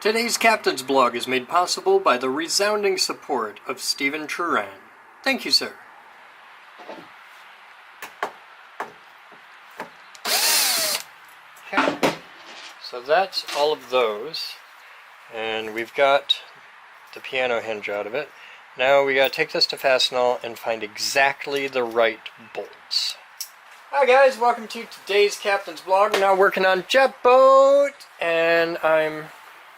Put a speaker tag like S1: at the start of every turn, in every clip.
S1: Today's Captain's Blog is made possible by the resounding support of Stephen Turan. Thank you, sir. Okay, so that's all of those, and we've got the piano hinge out of it. Now we gotta take this to Fastenal and find exactly the right bolts. Hi guys, welcome to today's Captain's Blog. We're now working on Jetboat, and I'm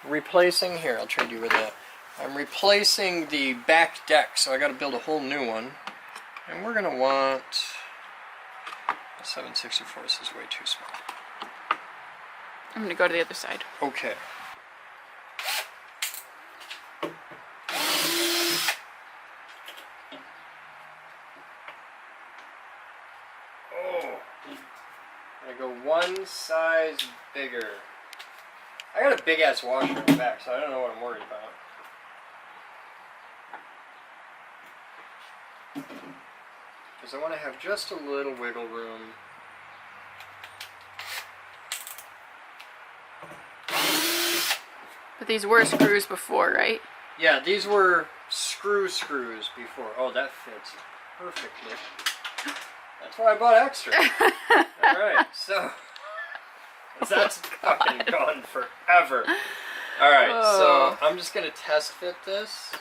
S1: replacing, here, I'll trade you with that. I'm replacing the back deck, so I gotta build a whole new one. And we're gonna want, 7/64, this is way too small.
S2: I'm gonna go to the other side.
S1: Okay. Oh, I'm gonna go one size bigger. I got a big ass washer in the back, so I don't know what I'm worried about. Because I want to have just a little wiggle room.
S2: But these were screws before, right?
S1: Yeah, these were screws before. Oh, that fits perfectly. That's why I bought extra. Alright, so that's fucking gone forever. Alright, so I'm just going to test fit this.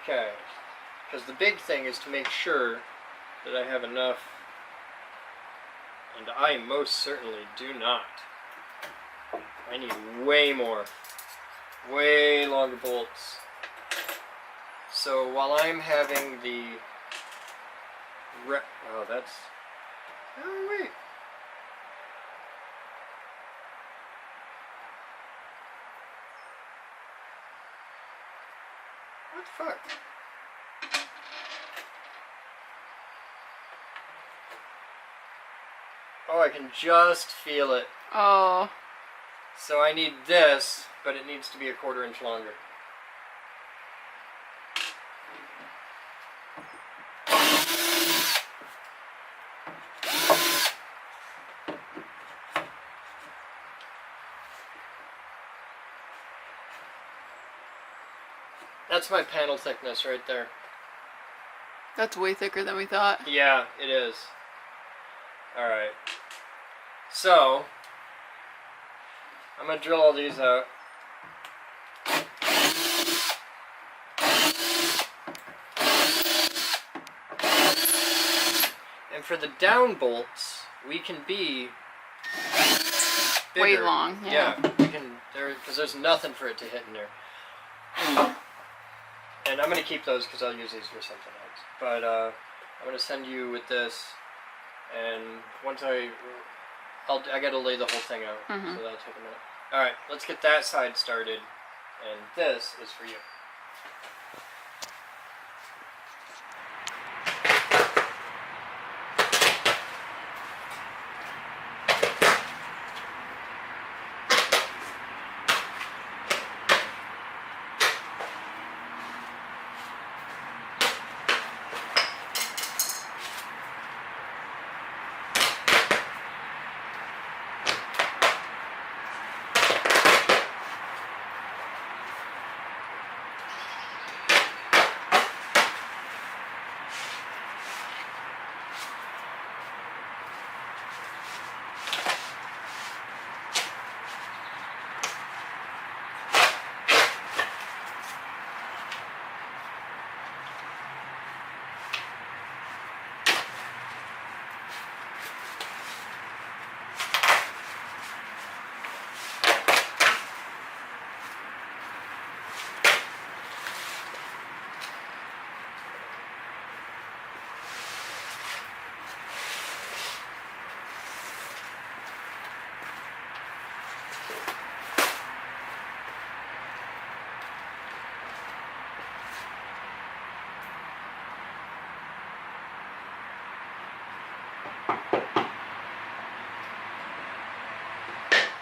S1: Okay, because the big thing is to make sure that I have enough, and I most certainly do not. I need way more, way longer bolts. So while I'm having the oh, that's, oh wait. What the fuck? Oh, I can just feel it.
S2: Oh.
S1: So I need this, but it needs to be a 1/4 inch longer. That's my panel thickness right there.
S2: That's way thicker than we thought.
S1: Yeah, it is. Alright. So, I'm going to drill all these out. And for the down bolts, we can be bigger.
S2: Way long, yeah.
S1: Yeah, we can, because there's nothing for it to hit in there. And I'm going to keep those because I'll use these for something else. But I'm going to send you with this, and once I got to lay the whole thing out, so that'll take a minute. Alright, let's get that side started, and this is for you.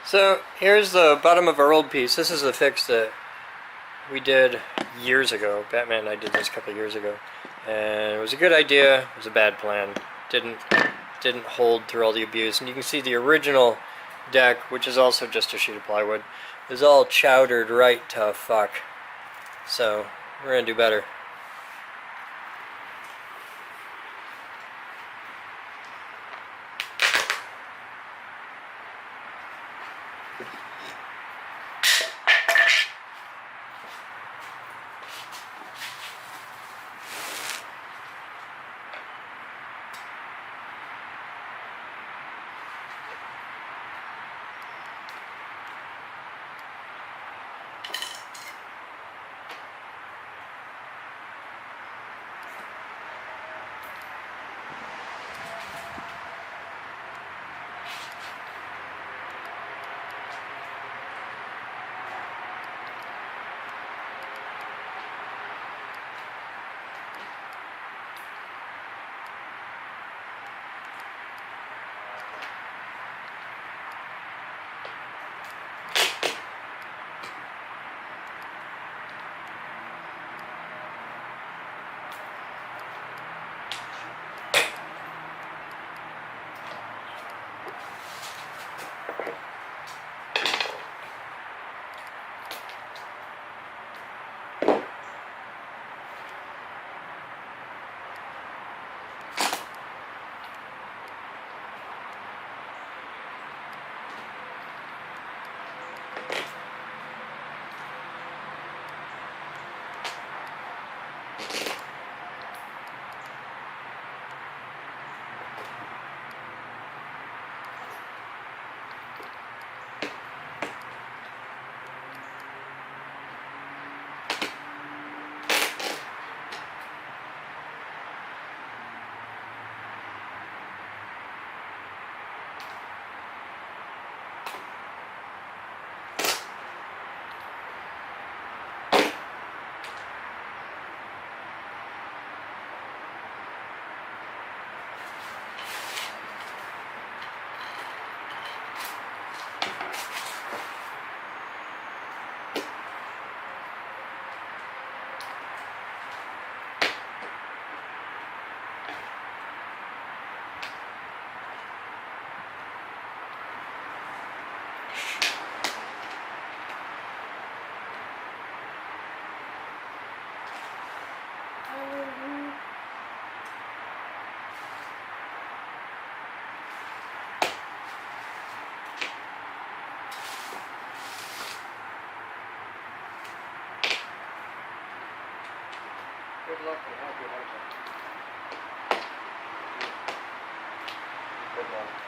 S1: So here's the bottom of our old piece. This is the fix that we did years ago. Batman and I did this a couple of years ago. And it was a good idea. It was a bad plan. Didn't didn't hold through all the abuse. And you can see the original deck, which is also just a sheet of plywood, is all chowdered right to fuck. So we're gonna do better. Good luck and happy hunting. Good luck.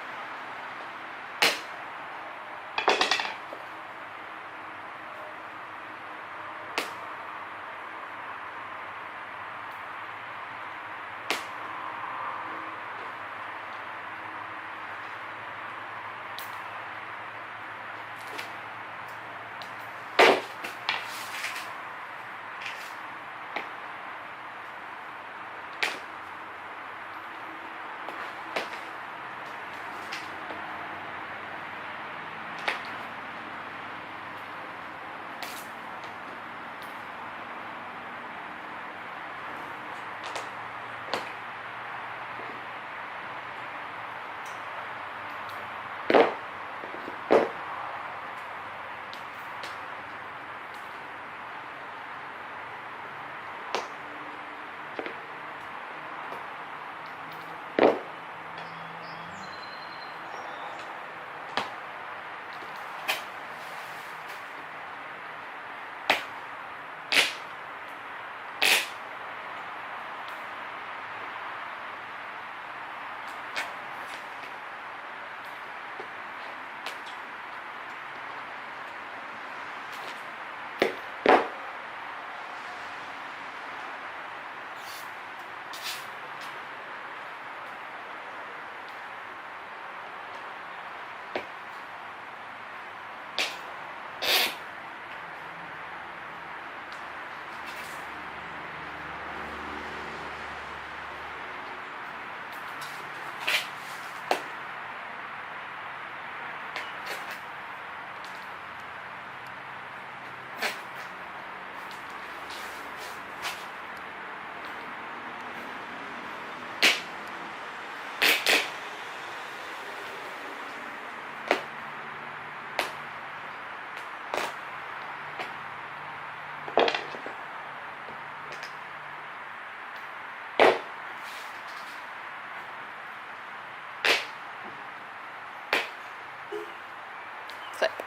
S2: clip.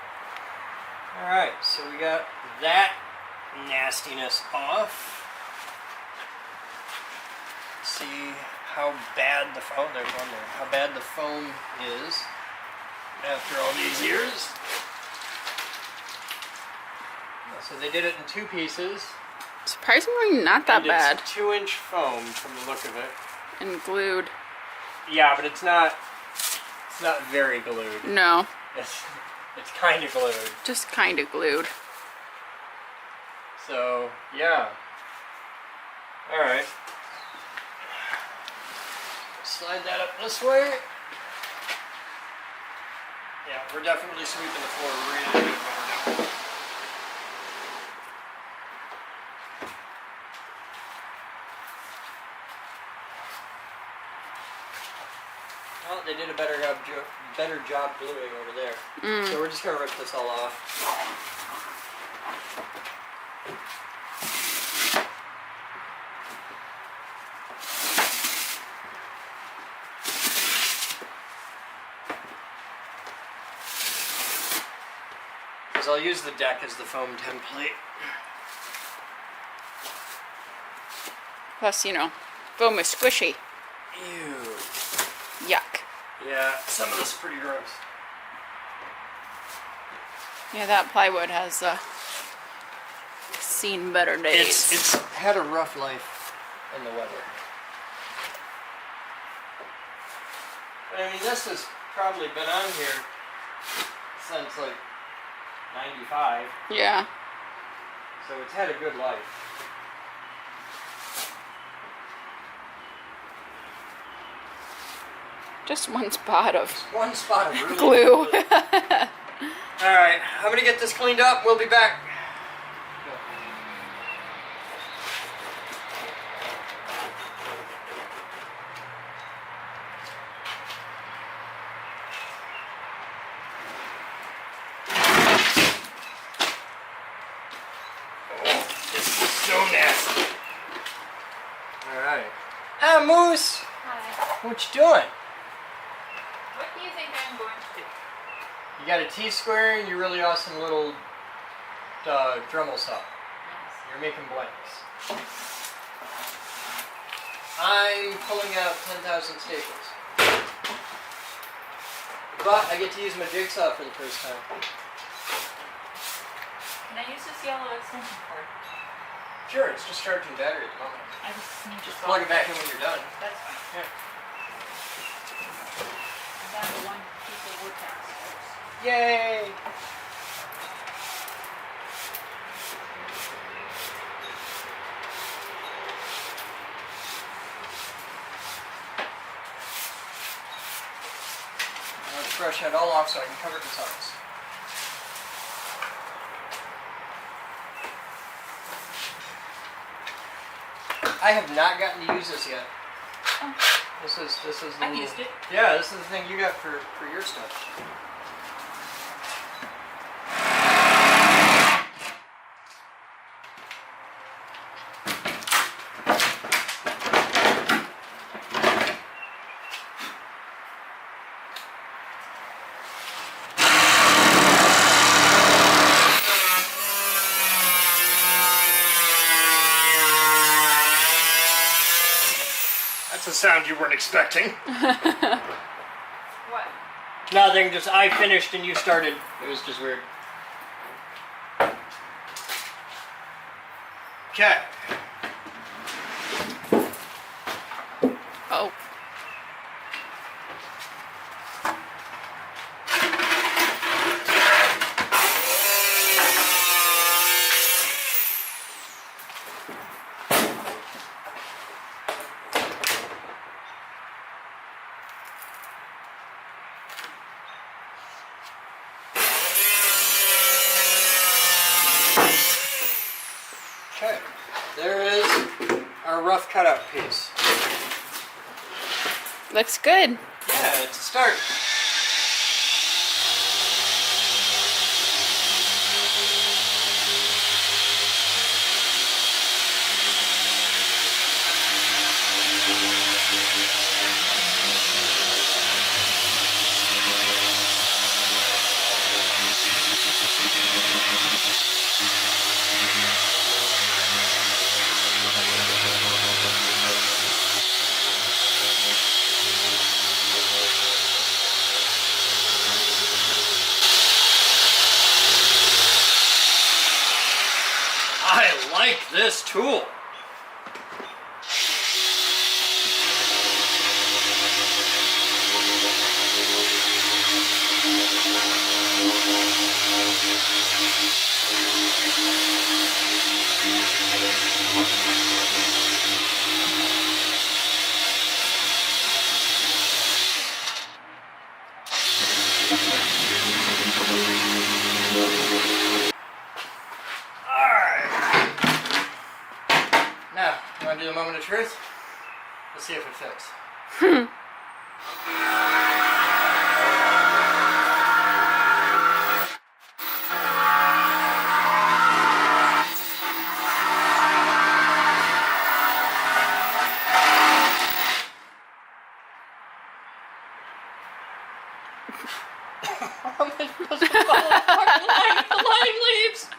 S1: Alright, so we got that nastiness off. See how bad the foam, there's one there, how bad the foam is after all these years. So they did it in 2 pieces.
S2: Surprisingly not that
S1: and
S2: bad.
S1: It's 2-inch foam from the look of it.
S2: And glued.
S1: Yeah, but it's not very glued.
S2: No.
S1: It's kind of glued.
S2: Just kind of glued.
S1: So, yeah. Alright. Slide that up this way. Yeah, we're definitely sweeping the floor really good now. Well, they did a better job gluing over there. So we're just going to rip this all off. Because I'll use the deck as the foam template.
S2: Plus, you know, foam is squishy.
S1: Ew.
S2: Yuck.
S1: Yeah, some of this is pretty gross.
S2: Yeah, that plywood has seen better days.
S1: It's had a rough life in the weather. But I mean, this has probably been on here since like 95.
S2: Yeah.
S1: So it's had a good life.
S2: Just one spot of
S1: One spot of really
S2: glue.
S1: Alright, I'm gonna get this cleaned up. We'll be back. Oh, this is so nasty. Alright. Ah, Moose!
S2: Hi.
S1: What you doing?
S2: What do you think I'm going to do?
S1: You got a T-square and your really awesome little Dremel saw. You're making blanks. I'm pulling out 10,000 staples. But I get to use my jigsaw for the first time.
S3: Can I use this yellow extension cord?
S1: Sure, it's just charging battery at the moment.
S3: I just need to
S1: Plug it back in when you're done.
S3: That's fine.
S1: Yeah.
S3: I'm down to one piece of wood tax.
S1: Yay! Let's brush that all off so I can cover the sides. I have not gotten to use this yet.
S3: Oh.
S1: This is the
S3: I've used it.
S1: Yeah, this is the thing you got for your stuff. That's a sound you weren't expecting.
S3: What?
S1: Nothing, just I finished and you started. It was just weird. Okay.
S2: Oh.
S1: Okay. There is our rough cutout piece.
S2: Looks good.
S1: Yeah, it's a start. this tool? Now, you want to do the moment of truth? Let's see if it fits. How am I supposed to follow the fucking line if the line leaves?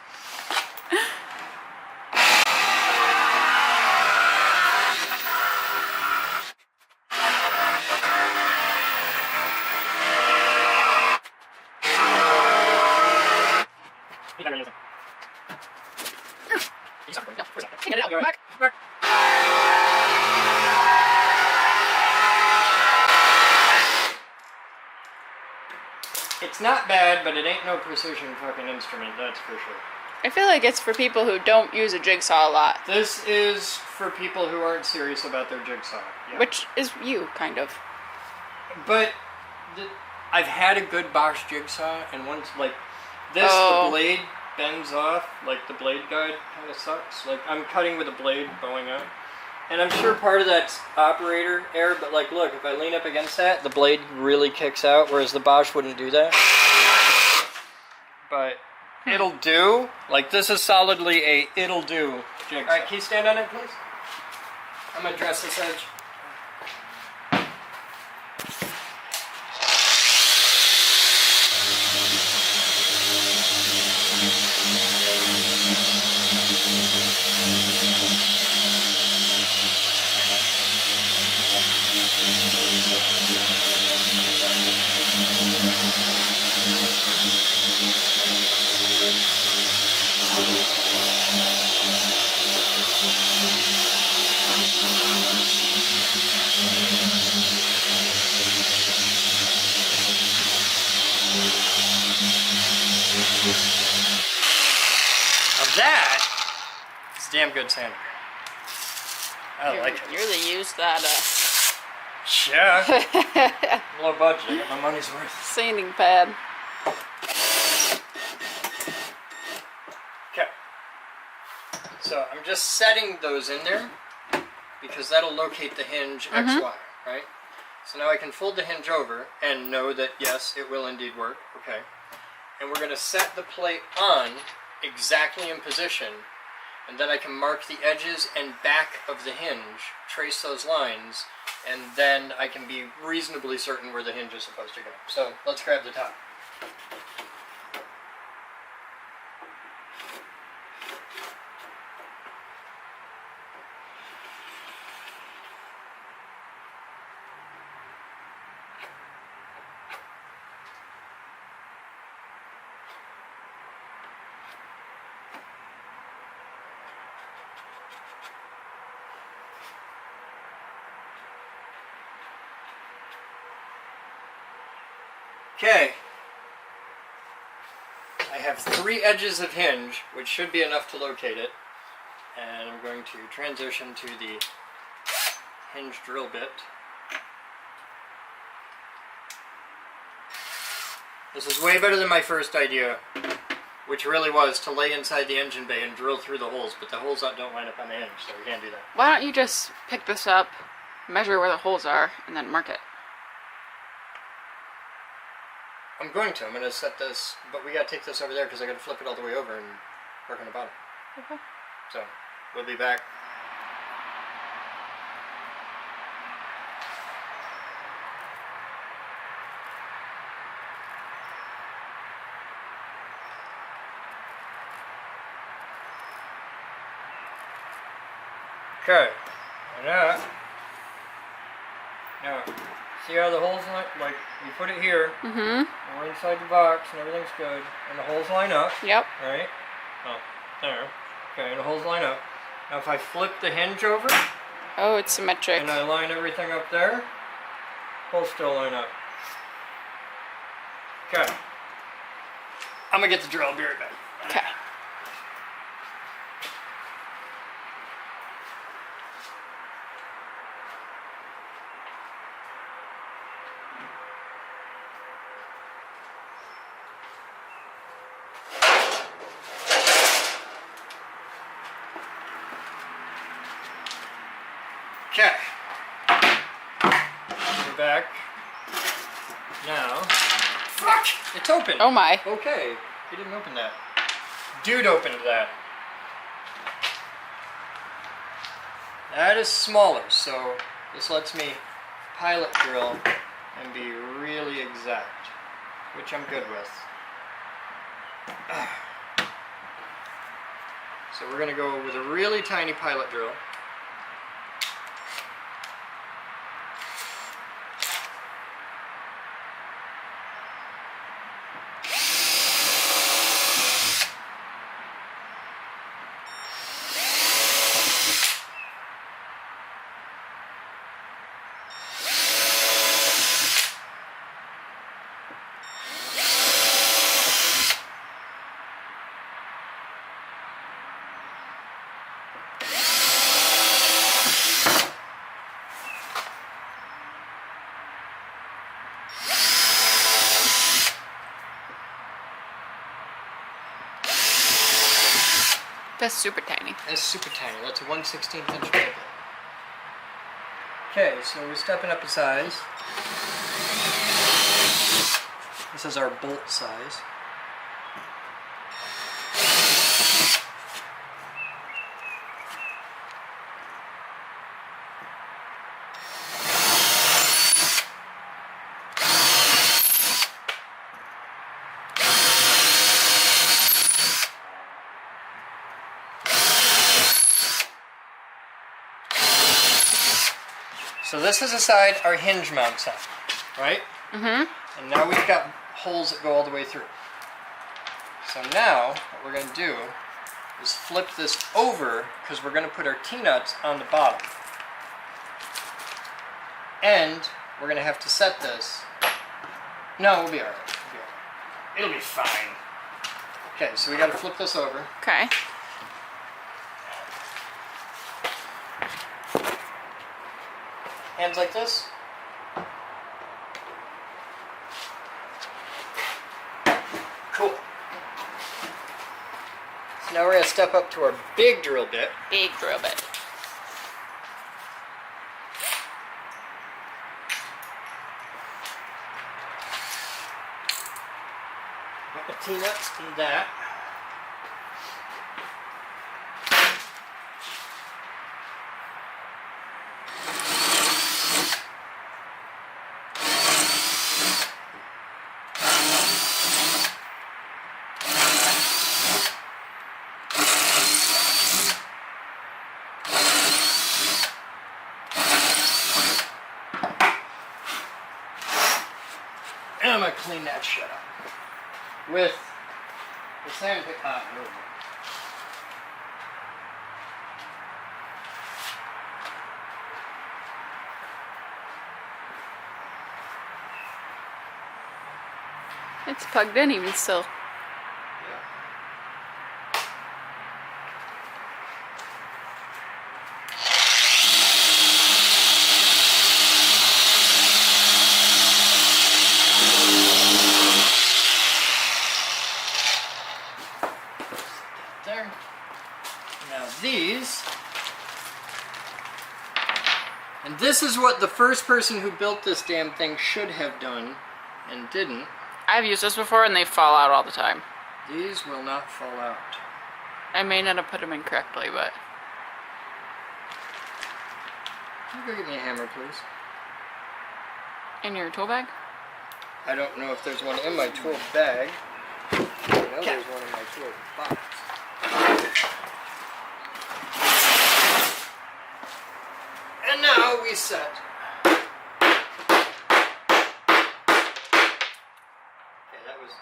S1: It's not bad, but it ain't no precision fucking instrument, that's for sure.
S2: I feel like it's for people who don't use a jigsaw a lot,
S1: This is for people who aren't serious about their jigsaw. Yeah.
S2: which is you, kind of.
S1: But I've had a good Bosch jigsaw, and once, like, this,
S2: Oh.
S1: the blade bends off, like, the blade guide kind of sucks. Like, I'm cutting with a blade bowing out. And I'm sure part of that's operator error, but, like, look, if I lean up against that, the blade really kicks out, whereas the Bosch wouldn't do that. But it'll do. Like, this is solidly a it'll do jigsaw. Alright, can you stand on it, please? I'm gonna dress this edge. Now that is a damn good sander. I like it.
S2: You really used that
S1: Yeah. Low budget. I got my money's worth.
S2: sanding pad.
S1: Okay. So I'm just setting those in there because that'll locate the hinge XY, right? So now I can fold the hinge over and know that yes, it will indeed work. Okay. And we're going to set the plate on exactly in position, and then I can mark the edges and back of the hinge, trace those lines, and then I can be reasonably certain where the hinge is supposed to go. So let's grab the top. Okay, I have 3 edges of hinge, which should be enough to locate it, and I'm going to transition to the hinge drill bit. This is way better than my first idea, which really was to lay inside the engine bay and drill through the holes, but the holes don't line up on the hinge, so we can't do that.
S2: Why don't you just pick this up, measure where the holes are, and then mark it?
S1: I'm going to set this, but we gotta take this over there because I gotta flip it all the way over and work on the bottom.
S2: Okay.
S1: So, we'll be back. Okay, now, see how the holes line, like, you put it here,
S2: Mm-hmm.
S1: and we're inside the box, and everything's good, and the holes line up,
S2: Yep.
S1: right? Oh, there. Okay, and the holes line up. Now if I flip the hinge over
S2: Oh, it's symmetric.
S1: and I line everything up there, holes still line up. Okay. I'm gonna get the drill, I'll be right back.
S2: Okay.
S1: Okay. We're back. Now. Fuck! It's open!
S2: Oh my.
S1: Okay. He didn't open that. Dude opened that. That is smaller, so this lets me pilot drill and be really exact, which I'm good with. So we're going to go with a really tiny pilot drill.
S2: That's super tiny.
S1: That's super tiny. That's a 1/16 inch drill bit. Okay, so we're stepping up a size. This is our bolt size. So this is the side our hinge mounts on, right?
S2: Mm-hmm.
S1: And now we've got holes that go all the way through. So now what we're going to do is flip this over because we're going to put our T-nuts on the bottom. And we're going to have to set this. No, we'll be alright. It'll be fine. Okay, so we got to flip this over.
S2: Okay.
S1: Hands like this. Cool. So now we're going to step up to our big drill bit.
S2: Big drill bit.
S1: Got the T-nuts and that. And I'm going to clean that shit up with the sandpaper. There we go.
S2: It's plugged in even still.
S1: Yeah. There. Now these, and this is what the first person who built this damn thing should have done and didn't.
S2: I've used this before and they fall out all the time.
S1: These will not fall out.
S2: I may not have put them in correctly, but...
S1: Can you go get me a hammer, please?
S2: In your tool bag?
S1: I don't know if there's one in my tool bag. I know there's one in my tool box. And now we set. Okay, that was...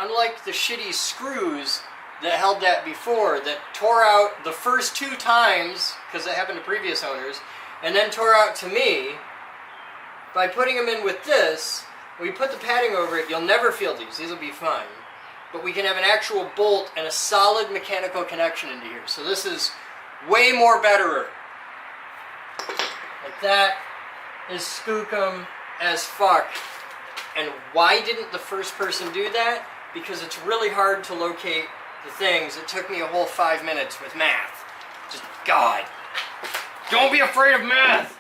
S1: unlike the shitty screws that held that before, that tore out the first 2 times, because it happened to previous owners, and then tore out to me, by putting them in with this, we put the padding over it, you'll never feel these. These will be fine. But we can have an actual bolt and a solid mechanical connection into here. So this is way more betterer. Like that is skookum as fuck. And why didn't the first person do that? Because it's really hard to locate the things. It took me a whole 5 minutes with math. Just, God. Don't be afraid of math!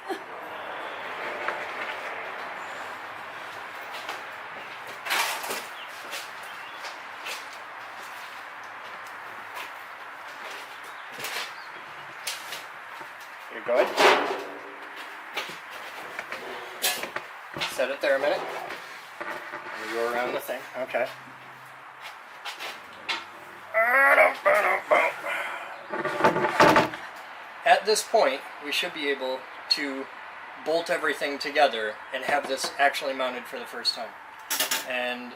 S1: You're good? Set it there a minute. And we go around the thing. Okay. At this point, we should be able to bolt everything together and have this actually mounted for the first time. And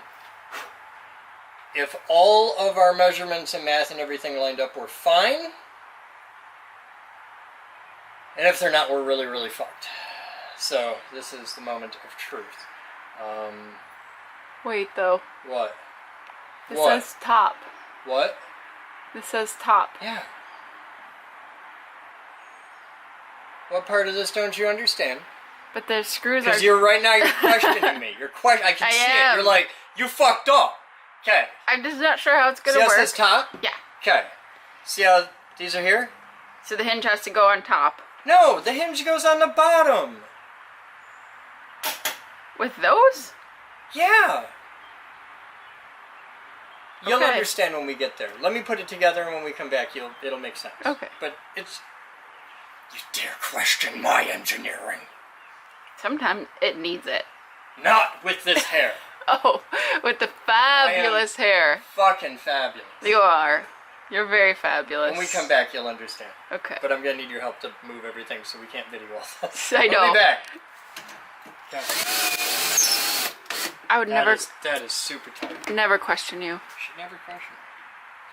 S1: if all of our measurements and math and everything lined up, we're fine. And if they're not, we're really, really fucked. So, this is the moment of truth.
S2: Wait, though.
S1: What?
S2: This
S1: What?
S2: says top.
S1: What?
S2: This says top.
S1: Yeah. What part of this don't you understand?
S2: But the screws are...
S1: Because you're right now, you're questioning me. I can
S2: I
S1: see
S2: am.
S1: it. You're like, you fucked up. Okay.
S2: I'm just not sure how it's
S1: See
S2: gonna
S1: how
S2: work.
S1: it says top?
S2: Yeah.
S1: Okay. See how these are here?
S2: So the hinge has to go on top.
S1: No, the hinge goes on the bottom.
S2: With those?
S1: Yeah. You'll
S2: Okay.
S1: understand when we get there. Let me put it together, and when we come back, it'll make sense.
S2: Okay.
S1: But it's... You dare question my engineering.
S2: Sometimes it needs it.
S1: Not with this hair.
S2: Oh, with the fabulous hair.
S1: Fucking fabulous.
S2: You are. You're very fabulous.
S1: When we come back, you'll understand.
S2: Okay.
S1: But I'm gonna need your help to move everything, so we can't video all this.
S2: I know.
S1: I'll be back. Okay.
S2: I would
S1: That is super tight.
S2: never question you.
S1: You should never question.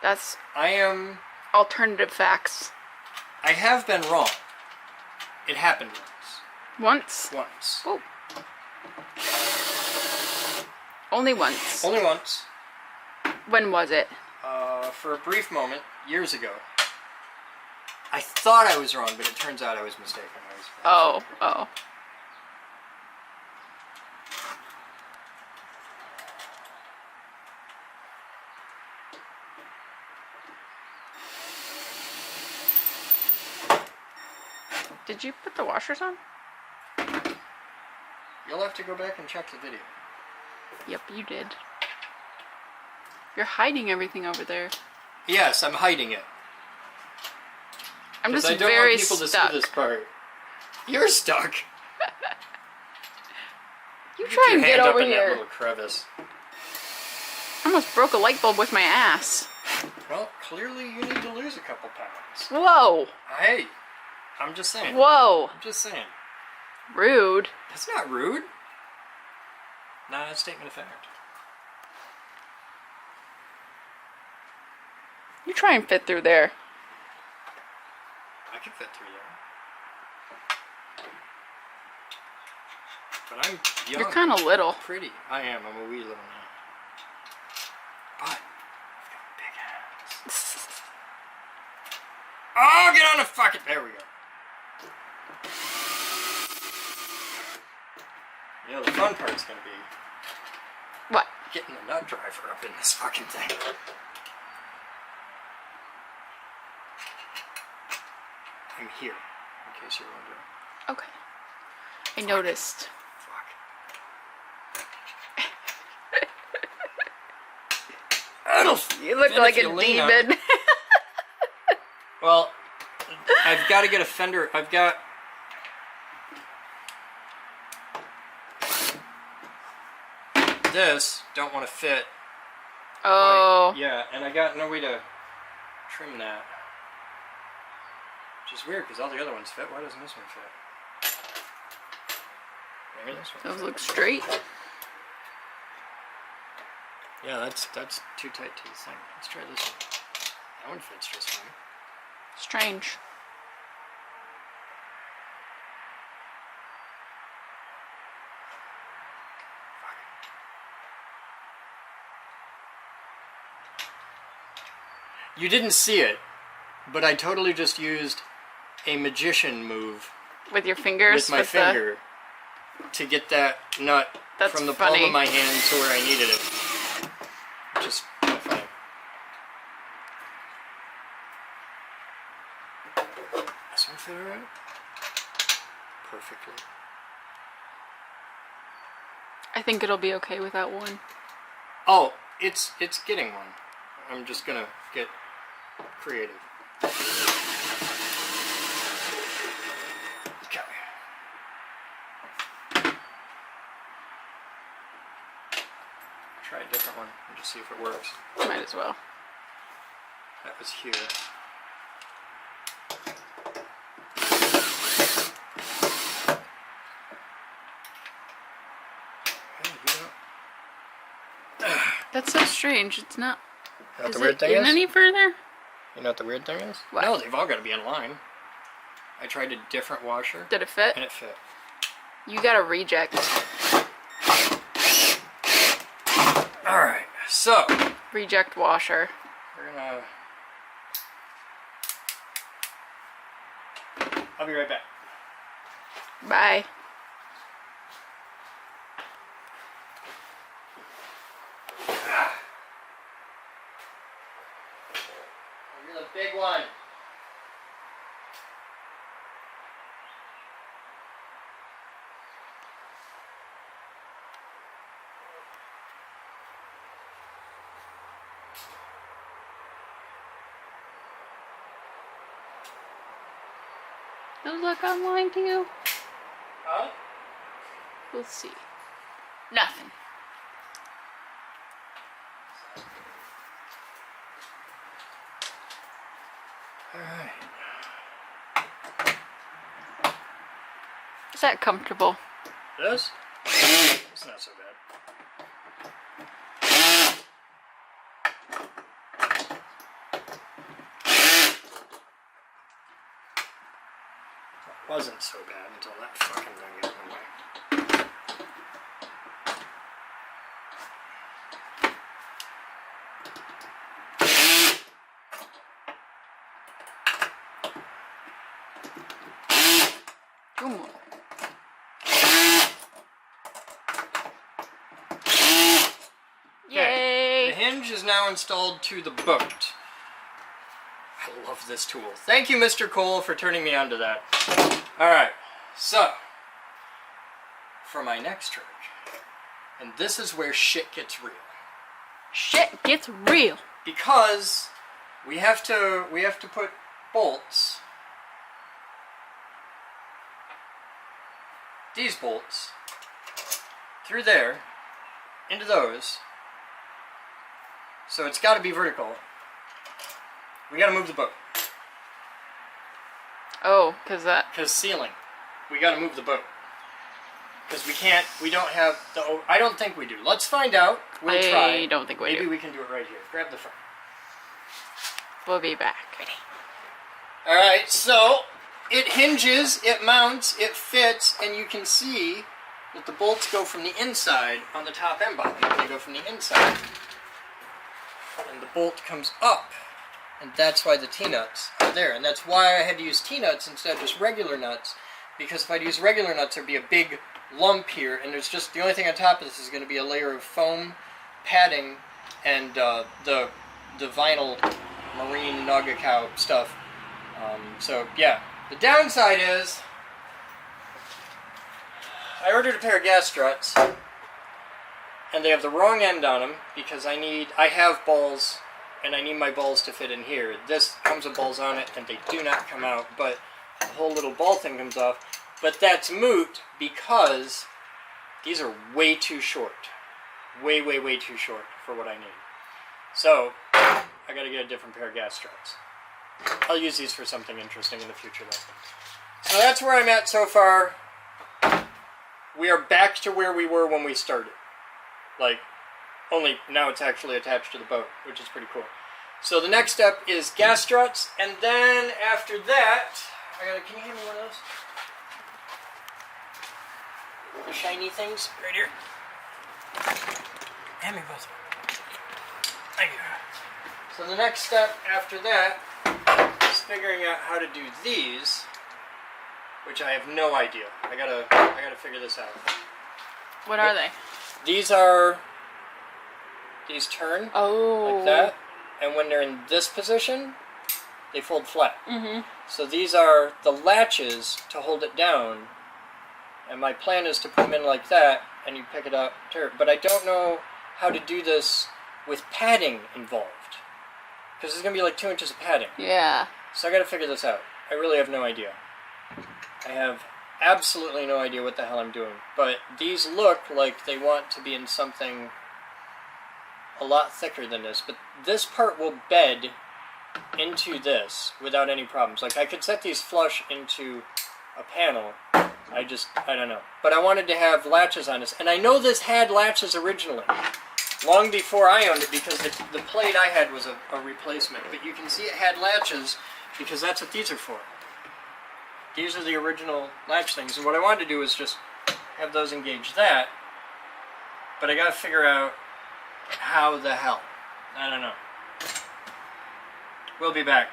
S2: That's
S1: I am...
S2: alternative facts.
S1: I have been wrong. It happened once.
S2: Once?
S1: Once.
S2: Oh. Only once.
S1: Only once.
S2: When was it?
S1: For a brief moment, years ago. I thought I was wrong, but it turns out I was mistaken.
S2: Oh. Did you put the washers on?
S1: You'll have to go back and check the video.
S2: Yep, you did. You're hiding everything over there.
S1: Yes, I'm hiding it.
S2: I'm just
S1: I don't
S2: very
S1: want people
S2: stuck.
S1: to see this part. You're stuck.
S2: You try and
S1: Your
S2: get
S1: hand
S2: over
S1: up in that
S2: here.
S1: little crevice.
S2: I almost broke a light bulb with my ass.
S1: Well, clearly you need to lose a couple pounds.
S2: Whoa.
S1: Hey, I'm just saying.
S2: Whoa.
S1: I'm just saying.
S2: Rude.
S1: That's not rude. Not a statement of fact.
S2: You try and fit through there.
S1: I could fit through there. But I'm young.
S2: You're kind of little.
S1: Pretty. I am. I'm a wee little man. But I've got big hands. Oh, get on the fucking... There we go. You know, the fun part's gonna be
S2: What?
S1: getting the nut driver up in this fucking thing. I'm here, in case you're wondering.
S2: Okay. I noticed.
S1: Fuck.
S2: You look
S1: Then
S2: like
S1: if
S2: a
S1: you lean on it-
S2: demon.
S1: Well, I've got to get a fender. I've got... This don't want to fit.
S2: Oh.
S1: Quite. Yeah, and I got no way to trim that. Which is weird because all the other ones fit. Why doesn't this one fit? Maybe this one.
S2: Those
S1: fit.
S2: look straight.
S1: Yeah, that's too tight to the thing. Let's try this one. That one fits just fine.
S2: Strange.
S1: You didn't see it, but I totally just used a magician move
S2: With your fingers?
S1: with my finger to get that nut
S2: That's
S1: from the
S2: funny.
S1: palm of my hand to where I needed it. Just kind of funny. This one fit alright? Perfectly.
S2: I think it'll be okay without one.
S1: Oh, it's getting one. I'm just gonna get creative. Okay. Try a different one and just see if it works.
S2: Might as well.
S1: That was here. Hey,
S2: That's so strange. It's not.
S1: you know what
S2: Is
S1: the weird
S2: it
S1: thing
S2: in
S1: is?
S2: any further?
S1: You know what the weird thing is?
S2: What?
S1: No, they've all got to be in line. I tried a different washer
S2: Did it fit?
S1: and it fit.
S2: You got a reject.
S1: Alright, so
S2: Reject washer.
S1: we're gonna. I'll be right back.
S2: Bye.
S1: You're the big one.
S2: Those look online to you?
S1: Huh?
S2: We'll see. Nothing.
S1: Alright.
S2: Is that comfortable?
S1: This? It's not so bad. It wasn't so bad until that fucking thing got in the way.
S2: Come on. Yay!
S1: The hinge is now installed to the boat. I love this tool. Thank you, Mr. Cole, for turning me on to that. Alright, so, for my next trick, and this is where shit gets real.
S2: Shit gets real.
S1: Because we have to put bolts, these bolts, through there, into those. So it's got to be vertical. We got to move the boat.
S2: Oh, because that.
S1: Because ceiling. We got to move the boat. Because we don't have the, I don't think we do. Let's find out. We'll try.
S2: I don't think we
S1: Maybe
S2: do.
S1: we can do it right here. Grab the phone.
S2: We'll be back.
S1: Alright, so it hinges, it mounts, it fits, and you can see that the bolts go from the inside on the top and bottom. They go from the inside. And the bolt comes up. And that's why the T-nuts are there. And that's why I had to use T-nuts instead of just regular nuts. Because if I'd use regular nuts, there'd be a big lump here. And there's just, the only thing on top of this is going to be a layer of foam, padding, and the vinyl marine Naga cow stuff. So, yeah. The downside is, I ordered a pair of gas struts. And they have the wrong end on them because I have balls and I need my balls to fit in here. This comes with balls on it and they do not come out, but the whole little ball thing comes off. But that's moot because these are way too short. Way, way, way too short for what I need. So, I gotta get a different pair of gas struts. I'll use these for something interesting in the future though. So that's where I'm at so far. We are back to where we were when we started. Like, Only now it's actually attached to the boat, which is pretty cool. So the next step is gas struts, and then after that, can you hand me one of those? The shiny things right here. Hand me both. Thank you. So the next step after that is figuring out how to do these, which I have no idea. I gotta figure this out.
S2: What are they?
S1: These turn
S2: Oh.
S1: like that, and when they're in this position, they fold flat.
S2: Mm-hmm.
S1: So these are the latches to hold it down, and my plan is to put them in like that, and you pick it up. But I don't know how to do this with padding involved, because there's going to be like 2 inches of padding.
S2: Yeah.
S1: So I got to figure this out. I really have no idea. I have absolutely no idea what the hell I'm doing. But these look like they want to be in something a lot thicker than this. But this part will bed into this without any problems. Like I could set these flush into a panel. I don't know. But I wanted to have latches on this. And I know this had latches originally. Long before I owned it, because the plate I had was a replacement. But you can see it had latches because that's what these are for. These are the original latch things. And what I wanted to do is just have those engage that. But I got to figure out how the hell. I don't know. We'll be back.